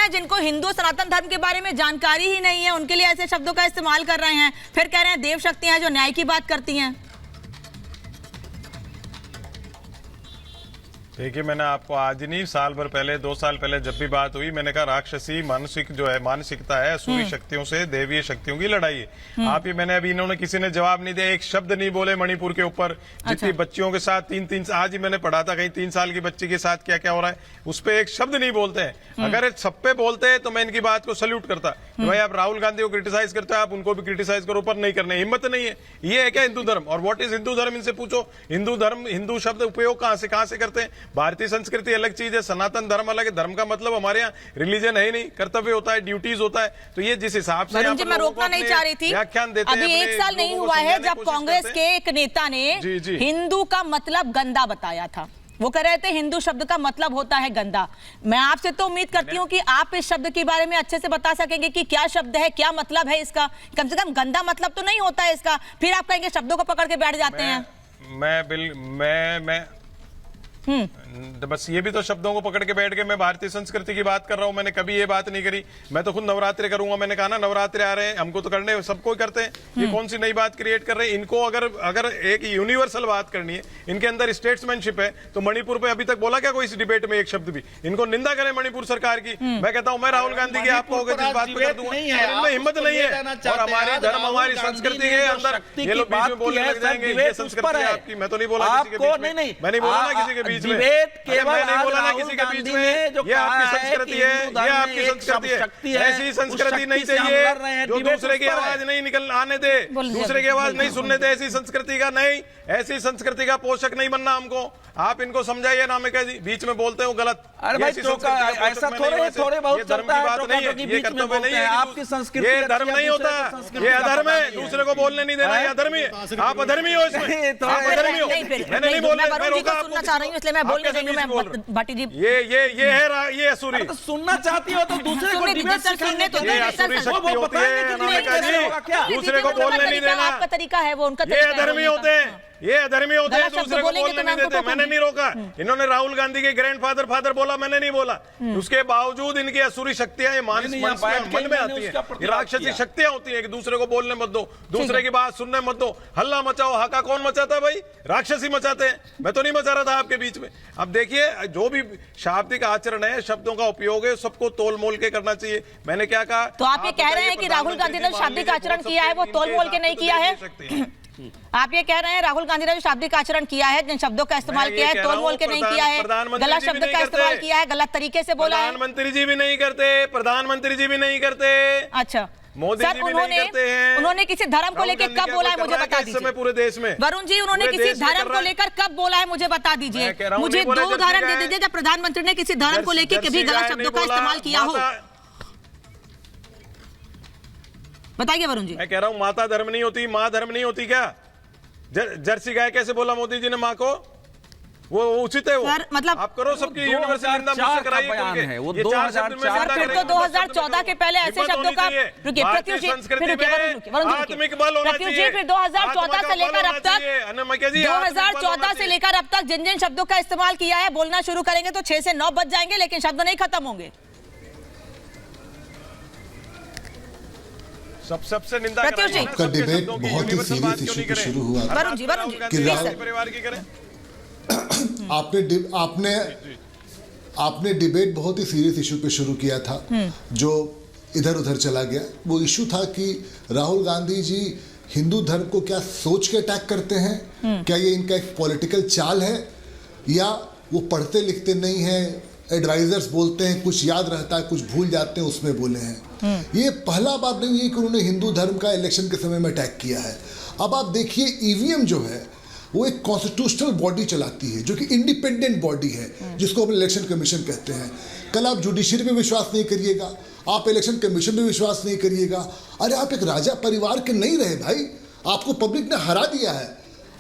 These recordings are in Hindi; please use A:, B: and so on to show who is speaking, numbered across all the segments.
A: हैं जिनको हिंदू सनातन धर्म के बारे में जानकारी ही नहीं है, उनके लिए ऐसे शब्दों का इस्तेमाल कर रहे हैं। फिर कह रहे हैं देव शक्तियां जो न्याय की बात करती हैं।
B: देखिए, मैंने आपको आज नहीं, साल भर पहले, 2 साल पहले जब भी बात हुई, मैंने कहा राक्षसी मानसिक जो है मानसिकता है, असुरी शक्तियों से देवीय शक्तियों की लड़ाई है। आप ही, मैंने अभी, इन्होंने किसी ने जवाब नहीं दिया, एक शब्द नहीं बोले मणिपुर के ऊपर। जितनी बच्चियों के साथ 3-3, आज ही मैंने पढ़ा था कहीं 3 साल की बच्ची के साथ क्या क्या हो रहा है, उस पर एक शब्द नहीं बोलते हैं। अगर सब पे बोलते हैं तो मैं इनकी बात को सल्यूट करता। भाई आप राहुल गांधी को क्रिटिसाइज करते हो, आप उनको भी क्रिटिसाइज करो, पर नहीं करने हिम्मत नहीं है। ये है क्या हिंदू धर्म? और व्हाट इज हिंदू धर्म, इनसे पूछो। हिंदू धर्म, हिंदू शब्द उपयोग कहां से करते हैं? भारतीय संस्कृति अलग चीज है, सनातन धर्म अलग है। धर्म का मतलब हमारे यहाँ रिलीजन है ही नहीं, कर्तव्य होता है, ड्यूटीज होता है। तो ये जिस हिसाब से
A: मैं रोकना नहीं चाह रही थी,
B: व्याख्यान देते हैं,
A: अभी 1 साल नहीं हुआ है जब कांग्रेस के एक नेता ने हिंदू का मतलब गंदा बताया था। वो कह रहे थे हिंदू शब्द का मतलब होता है गंदा। मैं आपसे तो उम्मीद करती हूँ कि आप इस शब्द के बारे में अच्छे से बता सकेंगे कि क्या शब्द है, क्या मतलब है इसका। कम से कम गंदा मतलब तो नहीं होता है इसका। फिर आप कहेंगे शब्दों को पकड़ के बैठ जाते हैं।
B: मैं बस ये भी तो शब्दों को पकड़ के बैठ के मैं भारतीय संस्कृति की बात कर रहा हूं। मैंने कभी ये बात नहीं करी। मैं तो खुद नवरात्रि करूंगा, मैंने कहा ना नवरात्रि आ रहे हैं, हमको तो करने, सबको करते हैं। ये कौन सी नई बात क्रिएट कर रहे हैं? इनको अगर एक यूनिवर्सल बात करनी है, इनके अंदर स्टेट्समैनशिप है, तो मणिपुर पे अभी तक बोला क्या कोई इस डिबेट में एक शब्द भी? इनको निंदा करें मणिपुर सरकार की। मैं कहता हूँ मैं राहुल गांधी की आपको होगा जिस बात पे कर दूंगा, इनमें हिम्मत नहीं है। और हमारी धर्म, हमारी संस्कृति के अंदर ये लोग बीच में बोलने लग जाएंगे ये संस्कृति है आपकी। मैं तो नहीं बोला किसी के बीच में, मैं नहीं बोला ना किसी के बीच में, मैं नहीं बोला ना किसी के बीच में। ये आपकी संस्कृति है, ये आपकी संस्कृति है। ऐसी संस्कृति नहीं चाहिए जो दूसरे की आवाज नहीं निकल आने दे, दूसरे की आवाज नहीं सुनने दे। ऐसी संस्कृति का नहीं, ऐसी संस्कृति का पोषक नहीं बनना हमको। आप इनको समझाइए ना, मैं जी बीच में बोलते हो गलत।
C: अरे भाई ऐसा थोड़े बहुत चलता है,
B: ये कर्तव्य नहीं है, आपकी संस्कृति, ये धर्म नहीं होता, ये अधर्म है। दूसरे को बोलने नहीं देना, ये अधर्मी है। आप अधर्मी हो इसमें, आप अधर्मी हो। मैंने नहीं बोलना, मैं रोका आपको,
A: सुनना चाह रही हूं इसलिए मैं बोल रही हूं। मैं भाटी जी,
B: ये है, ये असुरी।
C: तो सुनना चाहती हो तो दूसरे को डिबेट सिखाने तो
B: ये असुरी शक्ति होती है अनामिका जी, दूसरे को बोलने नहीं देना।
A: आपका तरीका है वो, उनका
B: ये अधर्मी होते हैं, ये अधर्मी होते हैं, दूसरे को बोलने नहीं देते। मैंने नहीं रोका। इन्होंने राहुल गांधी के ग्रैंडफादर फादर बोला, मैंने नहीं बोला। उसके बावजूद इनकी असुरी शक्तियां मन में आती है, राक्षसी शक्तियां होती है कि दूसरे को बोलने मत दो, दूसरे की बात सुनने मत दो, हल्ला मचाओ। हाका कौन मचाता है भाई? राक्षसी मचाते हैं। मैं तो नहीं मचा रहा था आपके बीच में। अब देखिए, जो भी शाब्दिक आचरण है, शब्दों का उपयोग है, सबको तोल मोल के करना चाहिए। मैंने क्या कहा?
A: तो आप ये कह रहे हैं कि राहुल गांधी ने शाब्दिक आचरण किया है वो तोल मोल के नहीं किया है? आप ये कह रहे हैं राहुल गांधी ने जो शाब्दिक आचरण किया है, जिन शब्दों का इस्तेमाल किया है, तोल मोल के नहीं किया है, गलत शब्द का इस्तेमाल किया है, गलत तरीके से बोला है।
B: प्रधानमंत्री जी भी नहीं करते, प्रधानमंत्री जी भी नहीं करते।
A: अच्छा,
B: मोदी जी भी नहीं करते हैं।
A: उन्होंने किसी धर्म को लेकर कब बोला है मुझे बता दीजिए।
B: पूरे देश में
A: वरुण जी, उन्होंने किसी धर्म को लेकर कब बोला है मुझे बता दीजिए। मुझे 2 उदाहरण दे दीजिए जब प्रधानमंत्री ने किसी धर्म को लेकर कभी गलत शब्दों का इस्तेमाल किया हो, बताइए वरुण जी।
B: मैं कह रहा हूँ माता धर्म नहीं होती, माँ धर्म नहीं होती क्या? जर्सी गाय कैसे बोला मोदी जी ने माँ को? वो उचित है? वो
A: सर, मतलब
B: आप करो सबकी यूनिवर्सल निंदा मुझसे कराइए।
C: है वो 2004
A: फिर तो 2014 के पहले ऐसे शब्दों का रुकिए प्रत्युष जी,
B: आत्मिक बल होना चाहिए।
A: फिर 2014 से लेकर अब तक 2014 से लेकर अब तक जिन जिन शब्दों का इस्तेमाल किया है, बोलना शुरू करेंगे तो 6 से 9 बज जाएंगे, लेकिन शब्द नहीं खत्म होंगे।
B: सबसे निंदा
D: आपका डिबेट बहुत ही सीरियस इशू पे शुरू हुआ था।
A: वरुण जी
B: परिवार की करें।
D: आपने डिबेट बहुत ही सीरियस इशू पे शुरू किया था जो इधर उधर चला गया। वो इशू था कि राहुल गांधी जी हिंदू धर्म को क्या सोच के अटैक करते हैं, क्या ये इनका एक पॉलिटिकल चाल है, या वो पढ़ते लिखते नहीं हैं, एडवाइजर्स बोलते हैं कुछ याद रहता है कुछ भूल जाते हैं, उसमें बोले हैं। ये पहला बात नहीं है कि उन्होंने हिंदू धर्म का इलेक्शन के समय में अटैक किया है। अब आप देखिए, ईवीएम जो है वो एक कॉन्स्टिट्यूशनल बॉडी चलाती है जो कि इंडिपेंडेंट बॉडी है, जिसको हम इलेक्शन कमीशन कहते हैं। कल आप जुडिशरी पे विश्वास नहीं करिएगा, आप इलेक्शन कमीशन पे विश्वास नहीं करिएगा। अरे आप एक राजा परिवार के नहीं रहे भाई, आपको पब्लिक ने हरा दिया है,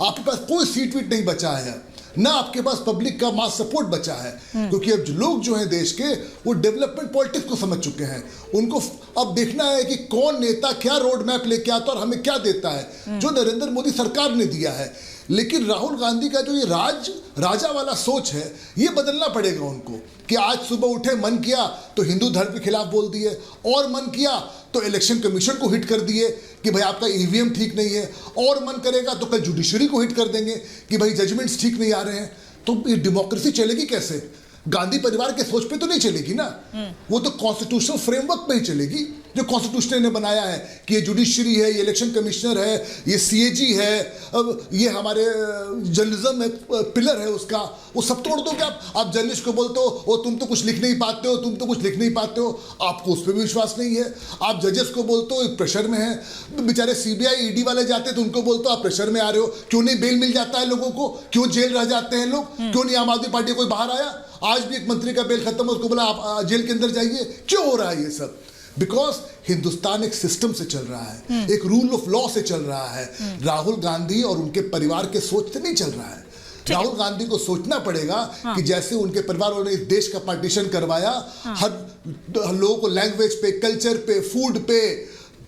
D: आपके पास कोई सीट वीट नहीं बचा है, ना आपके पास पब्लिक का मास सपोर्ट बचा है, क्योंकि अब लोग जो हैं देश के वो डेवलपमेंट पॉलिटिक्स को समझ चुके हैं। उनको अब देखना है कि कौन नेता क्या रोड मैप लेके आता और हमें क्या देता है, जो नरेंद्र मोदी सरकार ने दिया है। लेकिन राहुल गांधी का जो ये राजा वाला सोच है, ये बदलना पड़ेगा उनको कि आज सुबह उठे, मन किया तो हिंदू धर्म के खिलाफ बोल दिए, और मन किया तो इलेक्शन कमीशन को हिट कर दिए कि भाई आपका ईवीएम ठीक नहीं है, और मन करेगा तो कल जुडिशरी को हिट कर देंगे कि भाई जजमेंट्स ठीक नहीं आ रहे हैं। तो ये डेमोक्रेसी चलेगी कैसे? गांधी परिवार के सोच पे तो नहीं चलेगी ना, वो तो कॉन्स्टिट्यूशनल फ्रेमवर्क पे ही चलेगी जो कॉन्स्टिट्यूशन ने बनाया है कि ये जुडिशरी है, ये इलेक्शन कमिश्नर है, ये सीएजी है, अब ये हमारे जर्नलिज्म पिलर है उसका, वो सब तोड़ दोगे आप जर्नलिस्ट को बोलते हो वो तुम तो कुछ लिख नहीं पाते हो, तुम तो कुछ लिख नहीं पाते हो, आपको उस पर भी विश्वास नहीं है। आप जजेस को बोलते हो प्रेशर में है, बेचारे सीबीआई ईडी वाले जाते तो उनको बोलते हो आप प्रेशर में आ रहे हो, क्यों नहीं बेल मिल जाता है लोगों को, क्यों जेल रह जाते हैं लोग, क्यों नहीं आम आदमी पार्टी कोई बाहर आया? आज भी एक मंत्री का बेल खत्म हो, उसको बोला आप जेल के अंदर जाइए। क्यों हो रहा है ये सब? बिकॉज हिंदुस्तान एक सिस्टम से चल रहा है, एक रूल ऑफ लॉ से चल रहा है। राहुल गांधी और उनके परिवार के सोच से नहीं चल रहा है। राहुल गांधी को सोचना पड़ेगा कि जैसे उनके परिवार ने इस देश का पार्टीशन करवाया, हर लोगों को लैंग्वेज पे, कल्चर पे, फूड पे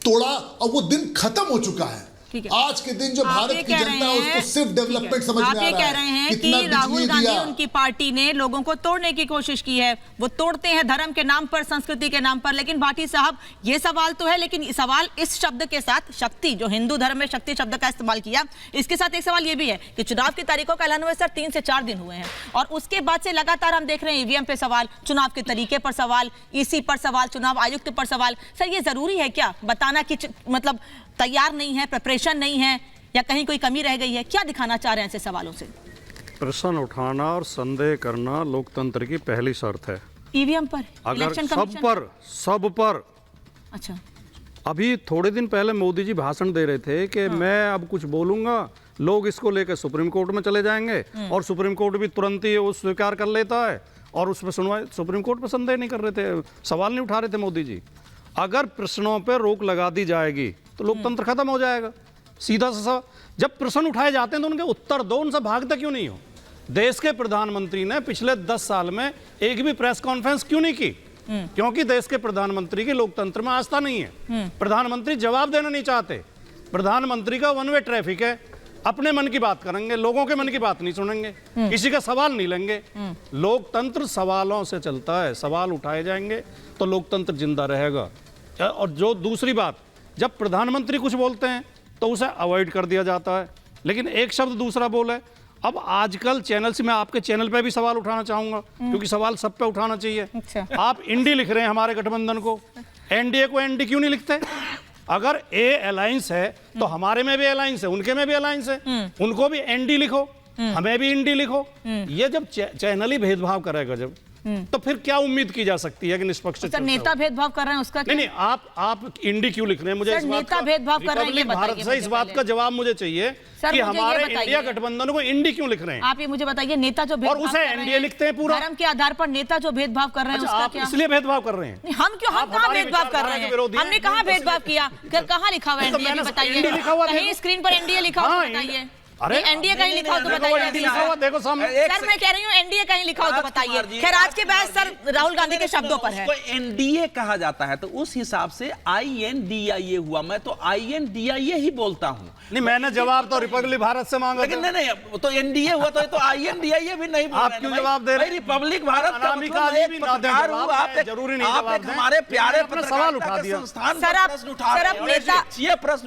D: तोड़ा, और वो दिन खत्म हो चुका है। आज के दिन जो भारत की जनता है उसको सिर्फ डेवलपमेंट समझ में आ रहा है।
A: आप ये कह रहे हैं कि राहुल गांधी उनकी पार्टी ने लोगों को तोड़ने की कोशिश की है, वो तोड़ते हैं धर्म के नाम पर, संस्कृति के नाम पर। लेकिन भाटी साहब, ये सवाल तो है, लेकिन सवाल इस शब्द के साथ, शक्ति, जो हिंदू धर्म में शक्ति शब्द का इस्तेमाल किया, इसके साथ एक सवाल ये भी है कि चुनाव की तारीखों का ऐलान हुआ सर 3 से 4 दिन हुए हैं, और उसके बाद से लगातार हम देख रहे हैं ईवीएम पे सवाल, चुनाव के तरीके पर सवाल, ईसी पर सवाल, चुनाव आयुक्त पर सवाल। सर ये जरूरी है क्या बताना कि मतलब तैयार नहीं है, प्रिपरेशन नहीं है, या कहीं कोई कमी रह गई है? क्या दिखाना चाह रहे हैं ऐसे सवालों से?
E: प्रश्न उठाना और संदेह करना लोकतंत्र की पहली शर्त है।
A: ईवीएम पर,
E: अगर
A: इलेक्शन
E: सब पर
A: अच्छा,
E: अभी थोड़े दिन पहले मोदी जी भाषण दे रहे थे कि मैं अब कुछ बोलूंगा, लोग इसको लेकर सुप्रीम कोर्ट में चले जाएंगे, और सुप्रीम कोर्ट भी तुरंत ही वो स्वीकार कर लेता है, और उस पर सुनवाई, सुप्रीम कोर्ट पर संदेह नहीं कर रहे थे, सवाल नहीं उठा रहे थे मोदी जी। अगर प्रश्नों पर रोक लगा दी जाएगी तो लोकतंत्र खत्म हो जाएगा। सीधा सा जब प्रश्न उठाए जाते हैं तो उनके उत्तर दो, उनसे भागते क्यों नहीं हो? देश के प्रधानमंत्री ने पिछले 10 साल में एक भी प्रेस कॉन्फ्रेंस क्यों नहीं की? क्योंकि देश के प्रधानमंत्री की लोकतंत्र में आस्था नहीं है। प्रधानमंत्री जवाब देना नहीं चाहते। प्रधानमंत्री का वन वे ट्रैफिक है, अपने मन की बात करेंगे, लोगों के मन की बात नहीं सुनेंगे, किसी का सवाल नहीं लेंगे। लोकतंत्र सवालों से चलता है, सवाल उठाए जाएंगे तो लोकतंत्र जिंदा रहेगा। और जो दूसरी बात, जब प्रधानमंत्री कुछ बोलते हैं तो उसे अवॉइड कर दिया जाता है, लेकिन एक शब्द दूसरा बोले। अब आजकल चैनल से, मैं आपके चैनल पे भी सवाल उठाना चाहूंगा, क्योंकि सवाल सब पे उठाना चाहिए।
A: अच्छा।
E: आप इंडी लिख रहे हैं हमारे गठबंधन को, एनडीए को एनडी क्यों नहीं लिखते? अगर ए अलायंस है तो हमारे में भी अलायंस है, उनके में भी अलायंस है, उनको भी एनडी लिखो, हमें भी इंडी लिखो। ये जब चैनल ही भेदभाव करेगा जब, तो फिर क्या उम्मीद की जा सकती है कि निष्पक्ष?
A: तो नेता भेदभाव कर रहे हैं उसका क्या?
E: नहीं, आप इंडी क्यों लिख रहे हैं? मुझे इस बात
A: नेता भेदभाव कर रहे हैं, ये
E: भारत से इस बात का जवाब मुझे चाहिए कि हमारे इंडिया गठबंधन को इंडी क्यों लिख रहे हैं?
A: आप ये मुझे बताइए, नेता जो
E: और उसे एनडीए लिखते हैं पूरा
A: धर्म के आधार पर, नेता जो भेदभाव कर रहे हैं उसका क्या?
E: इसलिए भेदभाव कर रहे हैं।
A: हम क्यों, हम कहाँ भेदभाव कर रहे हैं? हमने कहाँ भेदभाव किया? कहाँ लिखा हुआ एनडीए? बताइए, कहीं स्क्रीन पर एनडीए लिखा हुआ बताइए। अरे एनडीए कहीं लिखा हो तो बताइए।
E: देखो सामने
A: सर, मैं कह रही हूँ एनडीए कहीं लिखा हो तो बताइए। खैर, आज के बहस सर राहुल गांधी के शब्दों पर है।
C: एनडीए कहा जाता है तो उस हिसाब से INDIA हुआ, मैं तो INDIA ही बोलता हूँ।
E: नहीं, मैंने जवाब तो रिपब्लिक भारत से मांगा,
C: लेकिन नहीं, तो एनडीए हुआ तो INDIA भी नहीं।
E: आप क्यों जवाब दे रहे हैं?
C: रिपब्लिक भारत का
E: जरूरी नहीं,
C: आप हमारे प्यारे
E: सवाल उठा दिया।
A: सर, आप नेता,
C: ये प्रश्न